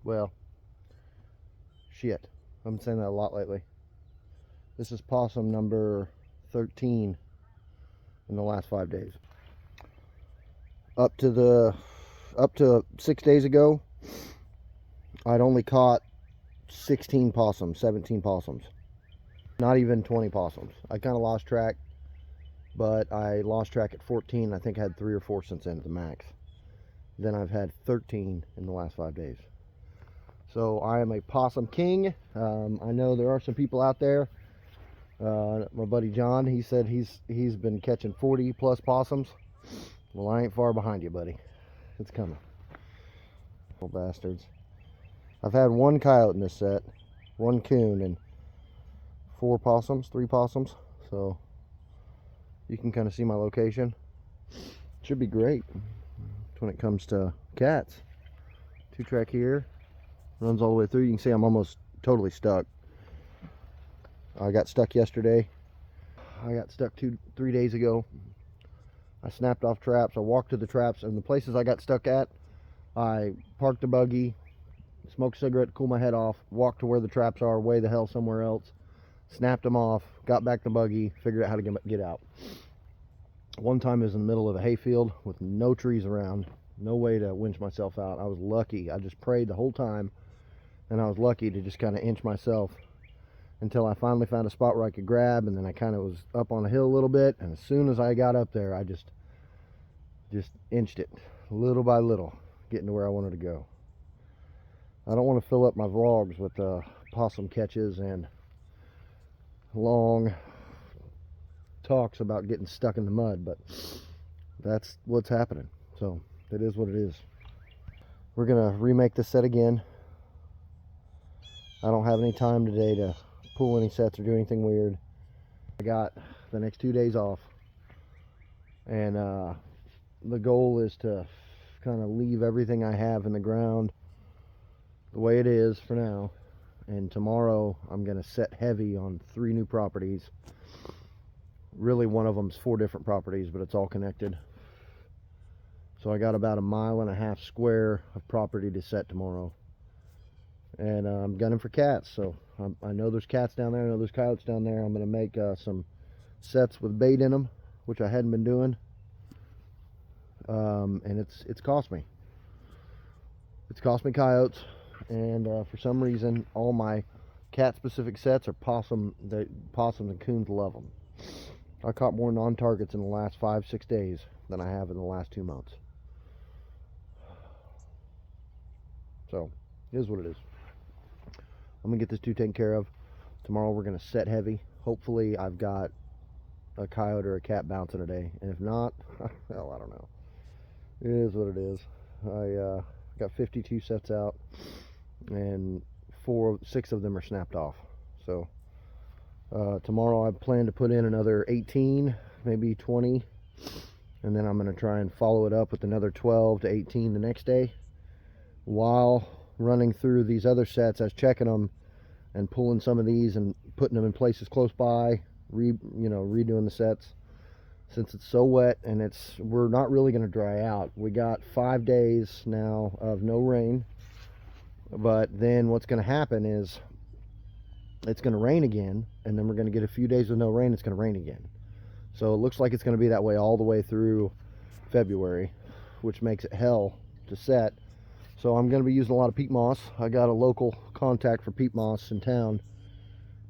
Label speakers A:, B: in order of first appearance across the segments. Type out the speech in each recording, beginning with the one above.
A: Well, shit. I've been saying that a lot lately. This is possum number 13 in the last 5 days. Up to 6 days ago, I'd only caught 16 possums, 17 possums. Not even 20 possums. I kind of lost track, but I lost track at 14. I think I had 3 or 4 since then at the max. Then I've had 13 in the last 5 days. So I am a possum king. I know there are some people out there. My buddy John, he said he's been catching 40 plus possums. Well, I ain't far behind you, buddy. It's coming. Little bastards. I've had 1 coyote in this set, 1 coon, and 4 possums, 3 possums. So you can kind of see my location. Should be great when it comes to cats. 2-track here, runs all the way through. You can see I'm almost totally stuck. I got stuck yesterday. I got stuck 3 days ago. I snapped off traps. I walked to the traps, and the places I got stuck at, I parked the buggy, smoked a cigarette, cool my head off, walked to where the traps are, way the hell somewhere else, snapped them off, got back the buggy, figured out how to get out. One time I was in the middle of a hayfield with no trees around, no way to winch myself out. I was lucky. I just prayed the whole time, and I was lucky to just kind of inch myself until I finally found a spot where I could grab, and then I kind of was up on a hill a little bit, and as soon as I got up there, I just inched it little by little, getting to where I wanted to go. I don't want to fill up my vlogs with possum catches and long talks about getting stuck in the mud, but that's what's happening. So it is what it is. We're gonna remake this set again. I don't have any time today to pull any sets or do anything weird. I got the next 2 days off, and the goal is to kind of leave everything I have in the ground the way it is for now. And tomorrow I'm going to set heavy on 3 new properties. Really, one of them's 4 different properties, but it's all connected. So I got about 1.5 miles square of property to set tomorrow. And I'm gunning for cats. So I know there's cats down there. I know there's coyotes down there. I'm going to make some sets with bait in them, which I hadn't been doing. And it's cost me. It's cost me coyotes. And for some reason, all my cat-specific sets are possums, and coons love them. I caught more non-targets in the last 5-6 days than I have in the last 2 months. So, it is what it is. I'm going to get this 2 taken care of. Tomorrow we're going to set heavy. Hopefully I've got a coyote or a cat bouncing today. And if not, hell, I don't know. It is what it is. I got 52 sets out, and 6 of them are snapped off. So tomorrow I plan to put in another 18, maybe 20, and then I'm going to try and follow it up with another 12 to 18 the next day. While running through these other sets, I was checking them and pulling some of these and putting them in places close by, redoing the sets. Since it's so wet and we're not really going to dry out. We got 5 days now of no rain, but then what's going to happen is it's going to rain again, and then we're going to get a few days with no rain. It's going to rain again. So it looks like it's going to be that way all the way through February, which makes it hell to set. So I'm going to be using a lot of peat moss. I got a local contact for peat moss in town,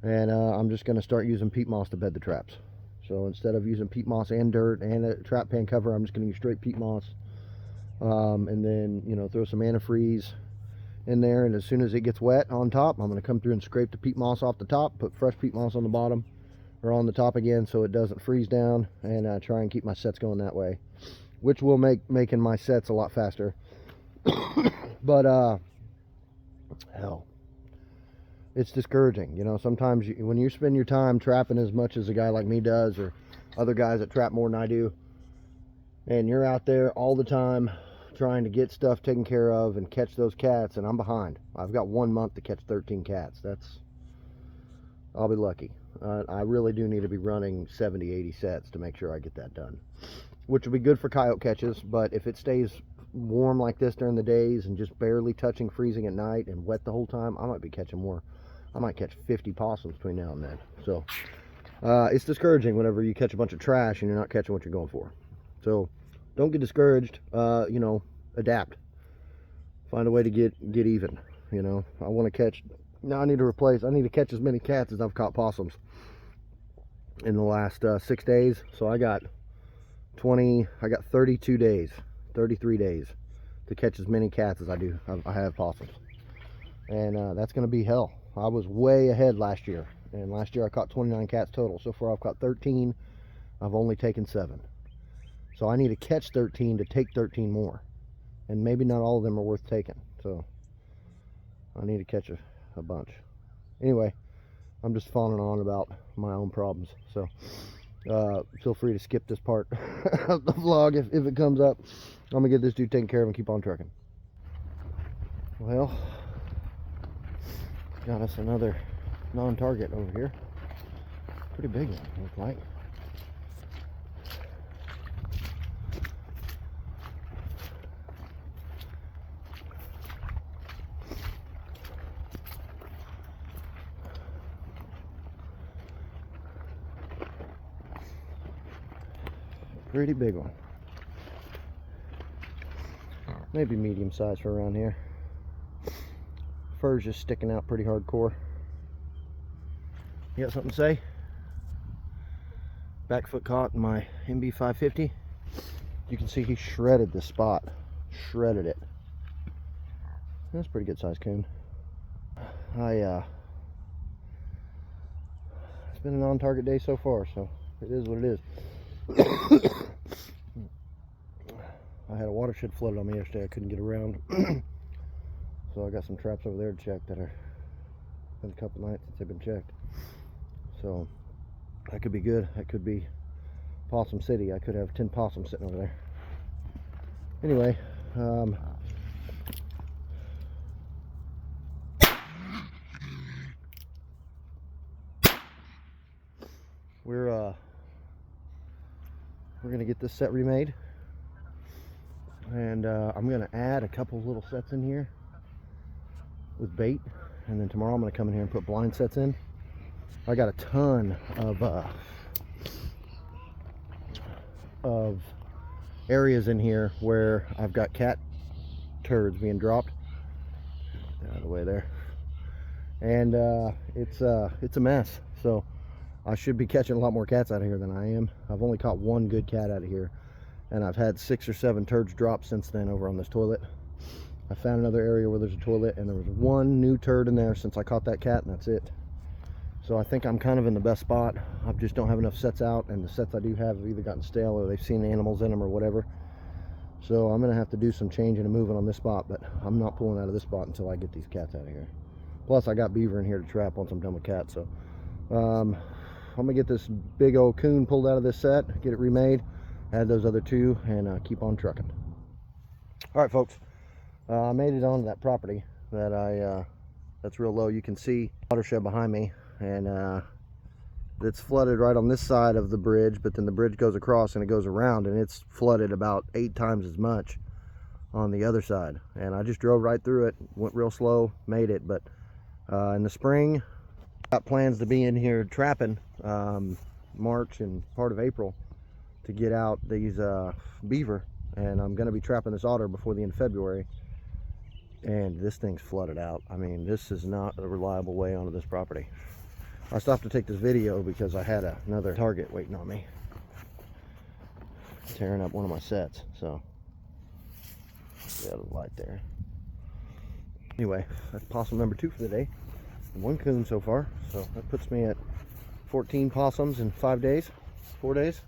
A: and I'm just going to start using peat moss to bed the traps. So instead of using peat moss and dirt and a trap pan cover, I'm just going to use straight peat moss, and then throw some antifreeze in there. And as soon as it gets wet on top, I'm going to come through and scrape the peat moss off the top, put fresh peat moss on the bottom or on the top again, so it doesn't freeze down, and try and keep my sets going that way, which will make making my sets a lot faster. But hell, it's discouraging. Sometimes when you spend your time trapping as much as a guy like me does, or other guys that trap more than I do, and you're out there all the time trying to get stuff taken care of and catch those cats, and I'm behind. I've got 1 month to catch 13 cats. I'll be lucky. I really do need to be running 70-80 sets to make sure I get that done, which will be good for coyote catches. But if it stays warm like this during the days and just barely touching freezing at night and wet the whole time, I might be catching more. I might catch 50 possums between now and then. So it's discouraging whenever you catch a bunch of trash and you're not catching what you're going for. So don't get discouraged. You know, adapt. Find a way to get even. You know, I want to catch. Now I need to catch as many cats as I've caught possums in the last 6 days. So I got 32 days, 33 days to catch as many cats as I have possums. And that's going to be hell. I was way ahead last year. And last year I caught 29 cats total. So far I've caught 13. I've only taken 7. So I need to catch 13 to take 13 more. And maybe not all of them are worth taking. So I need to catch a bunch. Anyway, I'm just fawning on about my own problems. So feel free to skip this part of the vlog if it comes up. I'm gonna get this dude taken care of and keep on trucking. Well, got us another non-target over here. Pretty big one, looks like. Pretty big one. Maybe medium size for around here. Fur's just sticking out pretty hardcore. You got something to say? Back foot caught in my MB 550. You can see he shredded the spot. Shredded it. That's a pretty good sized coon. It's been a non-target day so far, so it is what it is. I had a watershed flooded on me yesterday. I couldn't get around. So I got some traps over there to check that are been a couple nights since they've been checked. So that could be good. That could be Possum City. I could have 10 possums sitting over there. Anyway, we're gonna get this set remade, and I'm gonna add a couple little sets in here with bait, and then tomorrow I'm gonna come in here and put blind sets in. I got a ton of areas in here where I've got cat turds being dropped. Out of the way there. And it's a mess. So I should be catching a lot more cats out of here than I am. I've only caught one good cat out of here, and I've had 6 or 7 turds drop since then over on this toilet. I found another area where there's a toilet, and there was one new turd in there since I caught that cat, and that's it. So I think I'm kind of in the best spot. I just don't have enough sets out, and the sets I do have either gotten stale or they've seen animals in them or whatever. So I'm gonna have to do some changing and moving on this spot, but I'm not pulling out of this spot until I get these cats out of here. Plus I got beaver in here to trap once I'm done with cats. So I'm gonna get this big old coon pulled out of this set, get it remade, add those other 2, and keep on trucking. All right, folks, I made it onto that property that that's real low. You can see watershed behind me, and it's flooded right on this side of the bridge, but then the bridge goes across and it goes around, and it's flooded about 8 times as much on the other side. And I just drove right through it, went real slow, made it. But in the spring, got plans to be in here trapping March and part of April to get out these beaver, and I'm going to be trapping this otter before the end of February. And this thing's flooded out. I mean, this is not a reliable way onto this property. I stopped to take this video because I had another target waiting on me, tearing up one of my sets. So yeah, the light there. Anyway, that's possum number 2 for the day. 1 coon so far, so that puts me at 14 possums in 5 days. 4 days.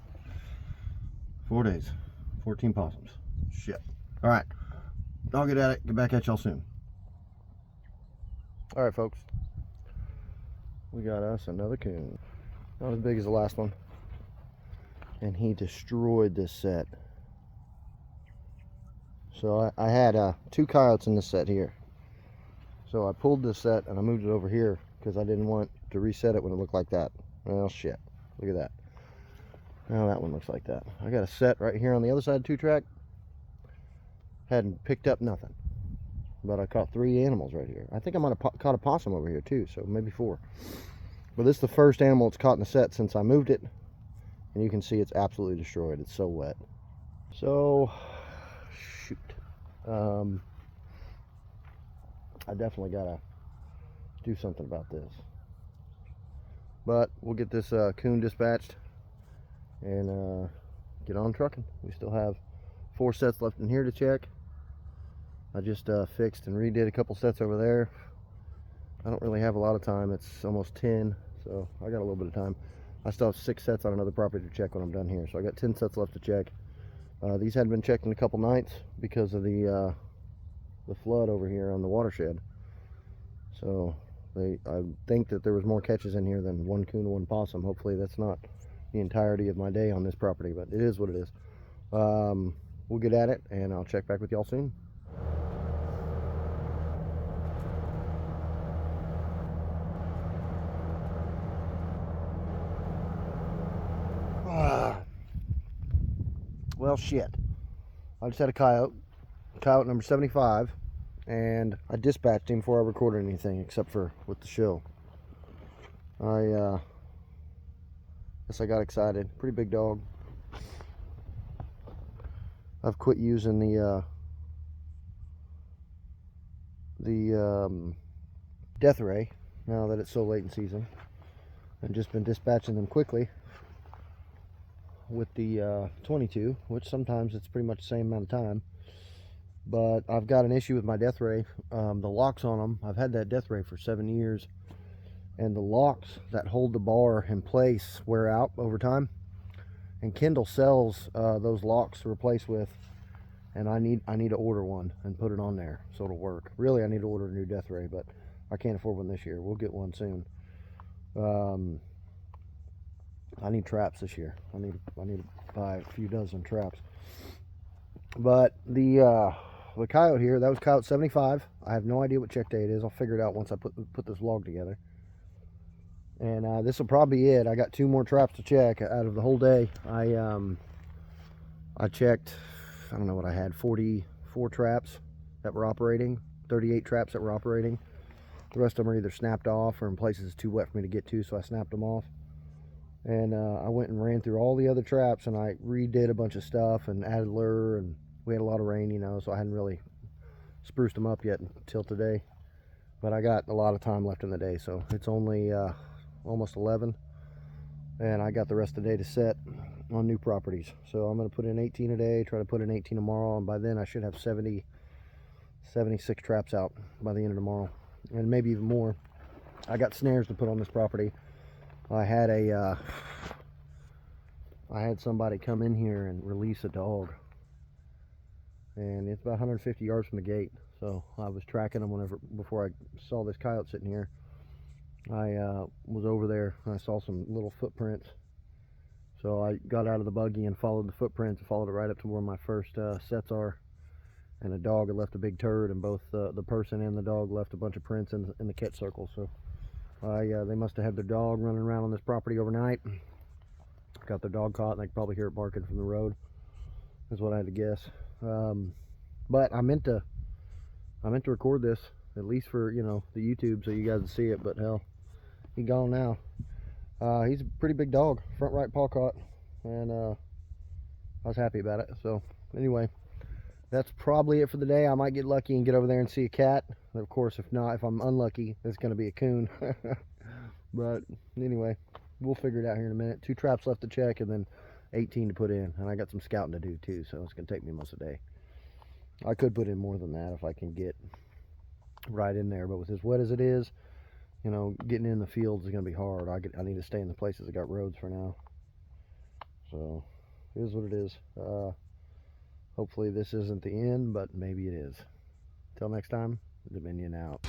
A: 4 days. 14 possums. Shit. All right, I'll get at it. Get back at y'all soon. All right, folks, we got us another coon. Not as big as the last one, and he destroyed this set. So I had 2 coyotes in this set here. So I pulled this set and I moved it over here because I didn't want to reset it when it looked like that. Well, shit, look at that. Now that one looks like that. I got a set right here on the other side of 2-track. Hadn't picked up nothing. But I caught 3 animals right here. I think I might have caught a possum over here too, so maybe 4. But this is the first animal it's caught in the set since I moved it. And you can see it's absolutely destroyed. It's so wet. So, shoot. I definitely gotta do something about this. But we'll get this coon dispatched and get on trucking. We still have 4 sets left in here to check. I just fixed and redid a couple sets over there. I don't really have a lot of time. It's almost 10, so I got a little bit of time. I still have 6 sets on another property to check when I'm done here, so I got 10 sets left to check. These hadn't been checked in a couple nights because of the flood over here on the watershed. So I think that there was more catches in here than 1 coon and 1 possum. Hopefully that's not the entirety of my day on this property, but it is what it is. We'll get at it, and I'll check back with y'all soon. Well, shit. I just had a coyote number 75, and I dispatched him before I recorded anything except for with the show. I guess I got excited. Pretty big dog. I've quit using the death ray now that it's so late in season, and just been dispatching them quickly with the 22, which sometimes it's pretty much the same amount of time. But I've got an issue with my death ray. The locks on them, I've had that death ray for 7 years, and the locks that hold the bar in place wear out over time, and Kindle sells those locks to replace with, and I need to order one and put it on there so it'll work. Really, I need to order a new death ray, but I can't afford one this year. We'll get one soon. I need traps this year. I need to buy a few dozen traps. But the coyote here, that was coyote 75. I have no idea what check day it is. I'll figure it out once I put this vlog together. And this will probably be it. I got 2 more traps to check out of the whole day. I checked, I don't know what I had, 44 traps that were operating, 38 traps that were operating. The rest of them are either snapped off or in places too wet for me to get to, so I snapped them off. And I went and ran through all the other traps, and I redid a bunch of stuff and added lure, and we had a lot of rain, you know, so I hadn't really spruced them up yet until today. But I got a lot of time left in the day, so it's only almost 11, and I got the rest of the day to set on new properties. So I'm going to put in 18 a day, try to put in 18 tomorrow, and by then I should have 76 traps out by the end of tomorrow, and maybe even more. I got snares to put on this property. I had somebody come in here and release a dog, and it's about 150 yards from the gate. So I was tracking them before I saw this coyote sitting here. I was over there and I saw some little footprints, so I got out of the buggy and followed the footprints and followed it right up to where my first sets are, and the dog had left a big turd, and both the person and the dog left a bunch of prints in the catch circle. So they must have had their dog running around on this property overnight, got their dog caught, and they could probably hear it barking from the road, is what I had to guess. But I meant to record this, at least for, you know, the YouTube, so you guys can see it. But hell, he's gone now. He's a pretty big dog, front right paw caught, and I was happy about it. So anyway, that's probably it for the day. I might get lucky and get over there and see a cat. Of course, if not, if I'm unlucky, it's going to be a coon. But anyway, we'll figure it out here in a minute. 2 traps left to check, and then 18 to put in, and I got some scouting to do too, so it's going to take me most of the day. I could put in more than that if I can get right in there, but with as wet as it is, you know, getting in the fields is going to be hard. I need to stay in the places that got roads for now. So it is what it is. Hopefully this isn't the end, but maybe it is. Till next time, Dominion out.